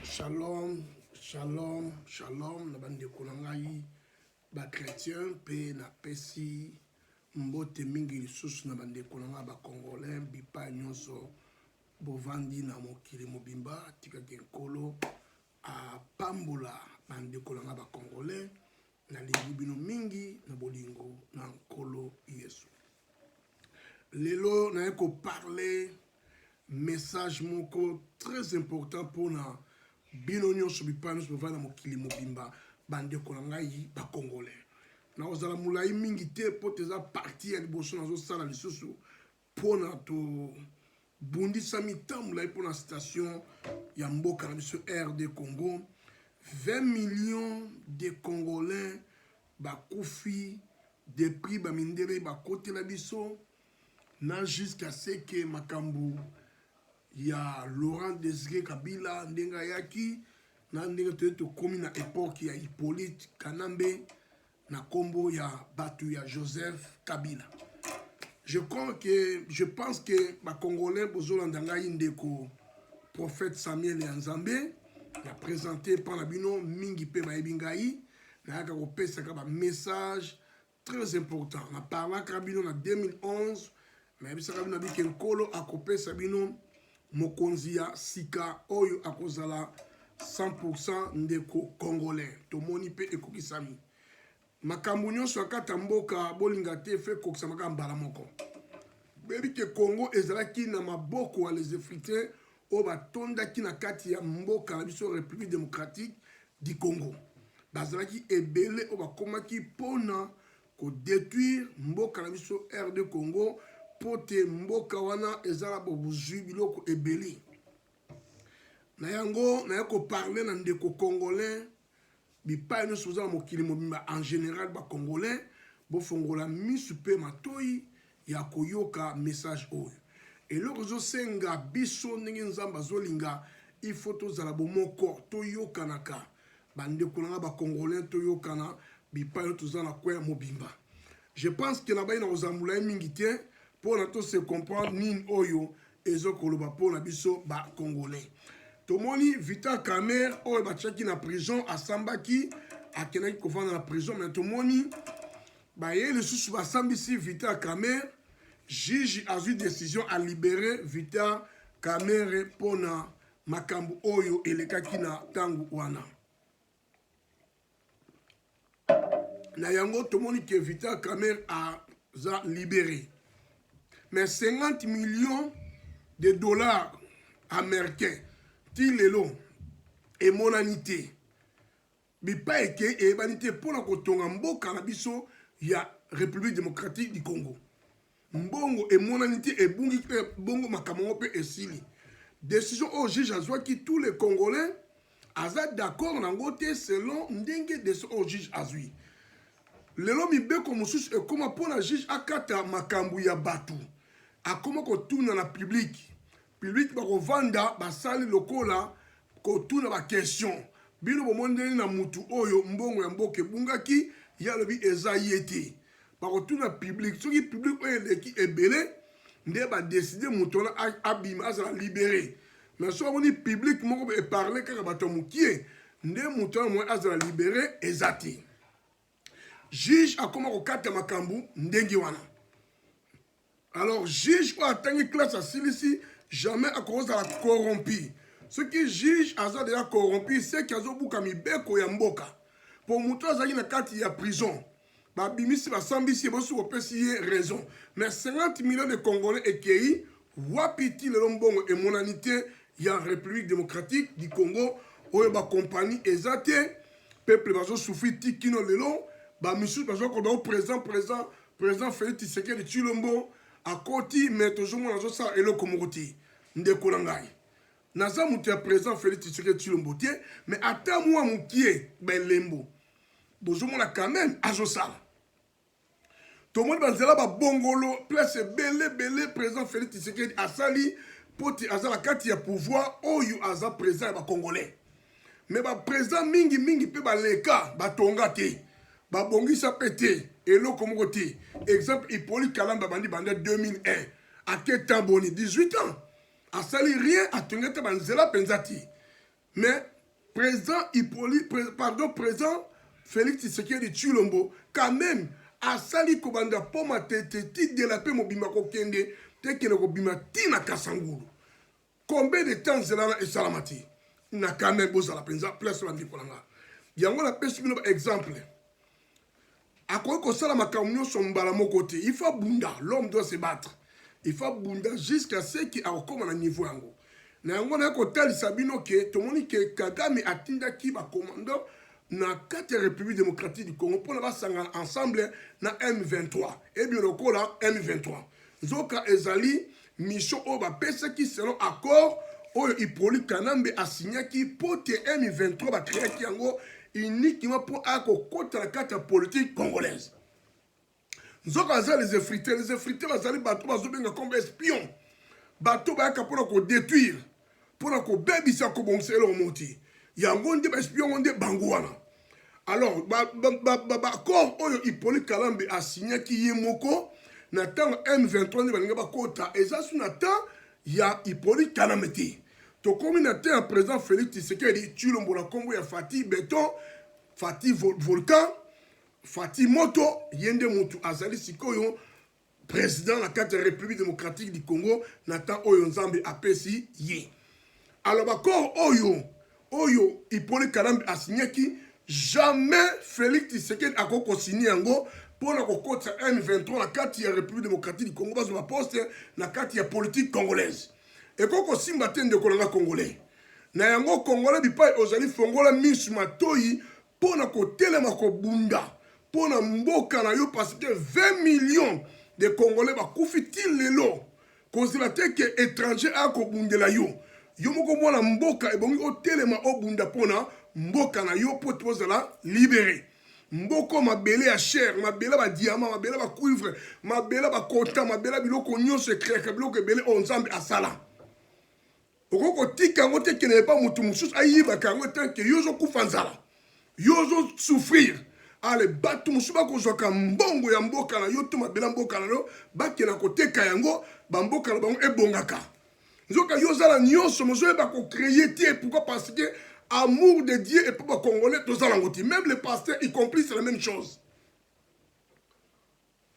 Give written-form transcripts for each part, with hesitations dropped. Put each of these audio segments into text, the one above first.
Shalom, shalom, shalom, na bande konangai, ba chrétien, pe na pesi, mbote mingi lisusu na bande konanga ba congolais, bipa nyonso, bovandi na mokili mobimba, tika kenkolo, a pambola, bande konanga ba congolais, na lingibino mingi, na bolingo, na nkolo Yesu. Lelo, na yeko parler, message moko très important pour na bino nyonso bipa nyonso bovanda mokili mobimba bandeko na ngai bakongolais na ozala molai mingi te mpo teza parti ya liboso nazosala lisusu mpona tobundisa mitambo molai mpona station ya mboka na biso RD Congo. 20 millions de congolais bakufi depuis bamindele bakotela biso na jusqu'à ce que makambo ya Laurent Désiré Kabila ndenga yaki na ndenga to komi na époque ya Hippolyte Kanambe na kombo ya batu ya Joseph Kabila. Je pense que ba congolais bozolanda ngai ndeko prophète Samuel ya Nzambe na présenté par la bino mingi pe ba ebingai na yaka kopesa ka ba message très important na parla kabino na 2011 na bisaka bino bike nkolo akopesa bino mokonzi ya sika oyo akozala 100% ndeko congolais tomoni pe ekokisami makambo nyonso akata mboka bolinga te fe kokisa makambo mbala moko bebi ke Congo ezalaki na maboko ya les Africains oyo batondaki na kati ya mboka na biso République démocratique du Congo bazalaki ebele oyo bakomaki mpona kodétruire mboka na biso RD Congo pote mboka wana ezala bozwi biloko ebele na yango na yako parler na ndeko congolais bipai nyonso ozala mokili mobimba en général ba congolais bofongola misu pe matoi ya koyoka message oyo eloko ezosenga biso ndenge nzambe azolinga il faut tozala bomoko toyokanaka bandeko nanga ba congolais toyokana bipai nyonso tozala na kwea mobimba. Je pense que na bai na ozamula mingi te pour na to se comprendre nin oyo ezokoloba pour na biso ba congolais tomoni Vital Kamerhe oyo batiaki na prison asambaki akenaki kovanda na prison mais tomoni baye lisusu basambisi Vital Kamerhe juge azwi décision à libérer Vital Kamerhe pona makambo oyo elekaki na tangu wana na yango tomoni que Vital Kamerhe a libéré mais 50 millions de dollars américains ti lelo emonanité bipa eke ebanité mpona kotonga mboka na biso ya République démocratique du Congo mbongo emonanité ebungi bongo makambo pe esili décision au juge azwaki tous les Congolais aza d'accord nango te selon ndenge décision au juge azwi lelo mibeko mosusu ekoma mpona juge akata makambo ya batu akoma kotuna na public bakovanda basali lokola kotuna ba question bino bomondeli na mutu oyo mbongo ya mboka ebungaki yalobi eza yete bakotuna public soki public oyo eleki ebele nde badeside mutu wana abima azala libéré mais so aboni public moko eparle kaka bato mokie nde mutu wana mwe azala libéré eza te juge akoma kokata makambo ndenge wana. Alors juge oyo atangi classe asilisi jamais akozala corrompu ce qui juge aza déjà corrompu c'est que azobuka mibeko ya mboka po mutu azalaki na kati ya prison babimisi basambisi bosu kopesi ye raison mais 50 millions de Congolais ekei wapiti lelo mbongo emonanité ya République démocratique du Congo oyo bakompagnie eza te peuple bazosufri ti kino lelo bamisusu bazokoba président Félix Tshisekedi Tshilombo akoti mais tozomona azosala eloko moko te ndeko na ngai naza mutu ya président Félix Tshisekedi Tshilombo te mais ata mwa mokie belembo bozomona quand même azosala tomoni banzela babongolo place ebele président Félix Tshisekedi asali poti azala kati ya pouvoir oyo aza président ya bacongolais mais baprésident mingi mpe baleka batonga te babongisa pe te eloko moko te exemple Hippolyte Kalamba bandi banda 2001 aketa boni 18 ans asali rien atongeta banzela penza te mais président Félix Tshisekedi Tshilombo, quand même, a sali kobanda poma tete de la paix mobima kokende, tekele kobima tina kasangulu. Combien de temps zelana et salamati? Na quand même boza la penza, place la ndikolanga. Yango la pêche bino exemple. A quoi que ça la makamio son balamo côté, il faut bunda, l'homme doit se battre. Il faut bunda jusqu'à ce qu'il a comme un niveau yango. Na yango na ko tali sabino ke tomoni ke Kagame atinda ki ba commandant na 4 République démocratique du Congo pour la basanga ensemble na M23 et bien le ko la M23. Zoka ezali mission o ba pesa ki selon accord oyo Hippolyte Kanambe a signé qui pour te M23 ba créer ki yango uniquement pour akokota la carte politique congolaise. Zoka za les effrités bazali bato bazobenga comme espion. Bato ba kapona ko détruire. Pour que baby ça commence à remonter. Il y a un monde d'espion de Bangouana. Alors, quand Hippolyte Kalambe a signé qui est moko, Nathan M23 de Bangaba Kota, et ça, Nathan, il y a Hippolyte Kalambe. Donc, comme Nathan, un président Félix Tshisekedi, tu l'as la Congo, il y a Fatih Béton, Fatih Volcan, Fatih Moto, Yende Moutou Azali Sikoyo, président de la 4 République démocratique du Congo, Nathan Oyonzambe Apesi Yé. Alors, d'accord, Oyo, Hippolyte Kalambe a signé qui jamais Félix Tshisekedi a signé pour la côte M23, la carte de la République démocratique du Congo, sur la poste, la carte de la politique congolaise. Et quand on s'y matin de Kolanga congolais, na yango congolais, il pas osali fongola mis matoi pour la côté de la bunda, pour la mboka na yo parce que 20 millions de Congolais va koufitil lelo, considéré que étranger a kobundela yo. Yo moko mwana mboka ebongi otelema obunda pona mboka na yo po tozala libéré. Mboko mabele ya cher, mabele ba diamant, mabele ba cuivre, mabele ba coltan, mabele biloko nyonso ekreka biloko ebele onzambe asala. Okoko tika ngote kene pa mutu mususu ayiba kango tanke yozo kufa nzala. Yozo souffrir. Ale batu mususu bakozwaka mbongo ya mboka na yo to mabele mboka na yo bakena koteka yango bamboka na bango ebongaka. Zoka yozala nyonso mozoe ba ko créer tie pourquoi parce que amour de Dieu et peuple congolais tozala ngoti même les pasteurs y compris c'est la même chose.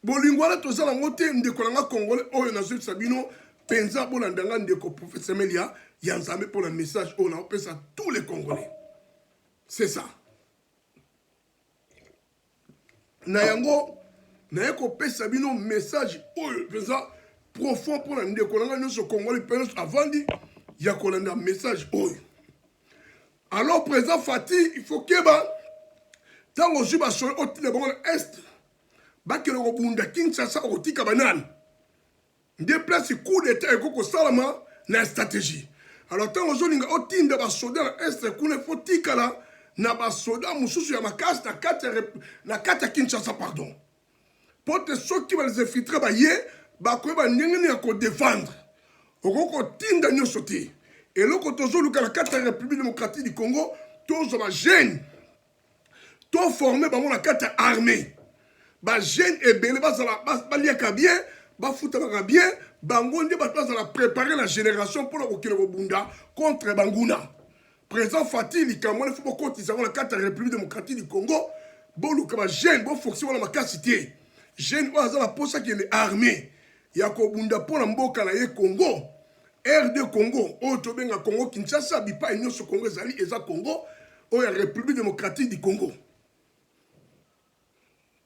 Bolingwala tozala ngote ndeko nanga congolais oyo nazo sabino penza bolandanga ndeko prophète Semelia ya nzambe pour le message on a appelé à tous les Congolais. C'est ça. Na yango na yeko pesa bino message oyo penza profond pour la ndékolanga nyonso congolais penos avant dit ya kolanda message oyo. Alors président Fatih il faut que ba tango juba sur au tile bon est ba ke lo bunda Kinshasa otika banane déplace coup d'état et koko salama na stratégie. Alors tango zolinga otinda ba soda est kuna fotika la na ba soda mususu ya makasi na kata Kinshasa pardon. Pour te soki ba les infiltrer ba ye ba ko ba ndengeni ya ko défendre okoko tinda nyonso te et loko tozo luka la 4 République démocratique du Congo tozo ba jeune to formé ba la 4 armée ba jeune et belé ba liaka bien ba futa ba bien bango ndi ba la préparer la génération pour la kokile bunda contre Banguna. Président Fatih likamone faut beaucoup tisaron la 4 République démocratique du Congo bo luka ba jeune bo fonctionner la makasité jeune oza la posa qui est armée ya ko bunda pour la mboka na ye Congo RD Congo o tobenga Congo Kinshasa bipa nyonso Congo ezali eza Congo o ya République démocratique du Congo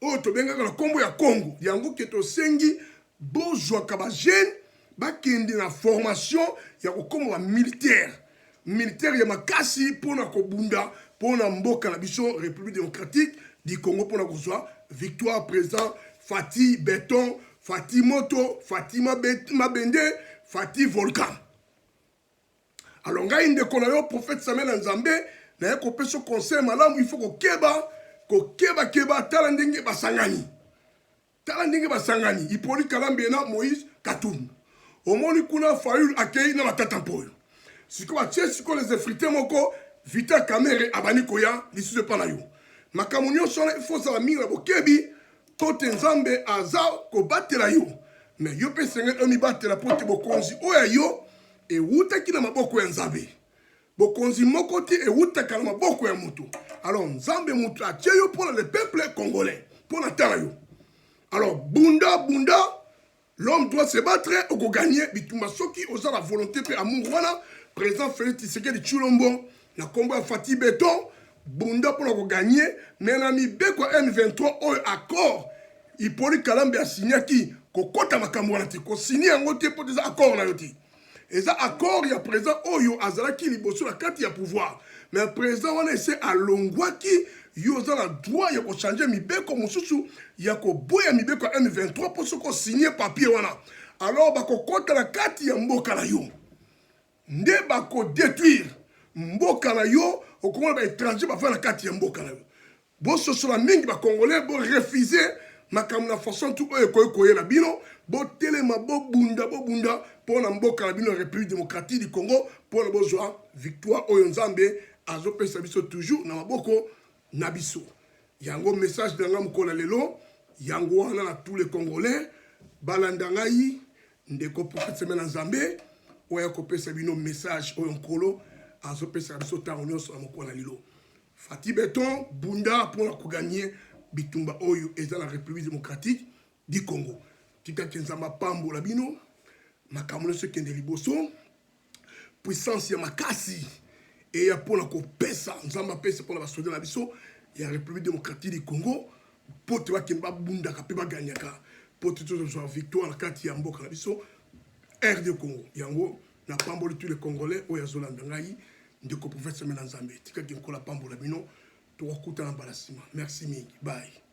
o tobenga la Congo ya Congo yango keto sengi bozwa ka ba jeune bakende na formation ya ko comme militaire ya makasi pona ko bunda pona mboka na biso République démocratique du Congo pona kozwa victoire président Fatih Béton Fatih Moto, Fatih Mabende, Fatih Volcan. Alors, ngai ndeko na yo prophète Samuel Nzambe, na yeko peso conseil malamu, il faut ko keba tala ndenge basangani. Tala ndenge basangani. Hippolyte Kalambe na Moïse Katoum. Omoni kuna Fayulu akei na matata mpoyo. Siko ba siko les effrités moko Vita Kamere abani koya lisuze pa na yo. Makambo nyonso il faut ça la minga bokebi. Kote nzambe aza ko batela yo mais yo pe senga omi batela pote bokonzi oya yo e wuta kina maboko ya nzambe bokonzi moko te ewutaka na maboko ya moto. Alors nzambe moto atie yo pour le peuple congolais, pour la terre yo. Alors bunda l'homme doit se battre au gagner bitumba soki oza la volonté pe amour wana président Félix Tshisekedi Tshilombo na kombo ya Fati Beton bunda pour le gagner mais na mibeko M23 oyo accord Hippolyte Kalambe a signé qui kokota makambo wana te ko signé yango te pour des accords na yo te. Et ça accord ya président oyo azalaki liboso la kati ya pouvoir mais président wana ese alongwaki yo za la droit ya ko changer mibeko mosusu ya ko boya mibeko M23 pour soko signer papier wana. Alors bako kota la kati ya mboka na yo nde bako détruire mboka na yo okomona ba étranger ba fa la kati ya mboka na yo bo sosola mingi ba congolais bo refuser makambo na façon tout oyo koyela bino bo telema bo bunda pour na mboka na bino République démocratique du Congo pour na bozwa victoire oyo nzambe azopesa biso toujours na maboko na biso. Yango message de nga mkola lelo yango wana na tous les Congolais balanda ngai ndeko prophète semaine nzambe oyo kopesa bino message oyo nkolo azopesa biso tango nyonso na mkola lelo. Fati Beton bunda pour na kugagner bitumba oyo eza la République démocratique du Congo. Tika kenzamba pambo la bino makambo nyonso kende liboso puissance ya makasi et ya pona ko pesa nzamba pesa pona basoda na biso ya République démocratique du Congo pote wa kemba bunda ka pe ba ganyaka pote to zo victoire na kati ya mboka na biso RD Congo yango na pambo tous les Congolais oya zolanda ngai ndeko prophète semaine nzambe tika kenkola pambo la bino to wakuta na balasima. Merci mingi bye.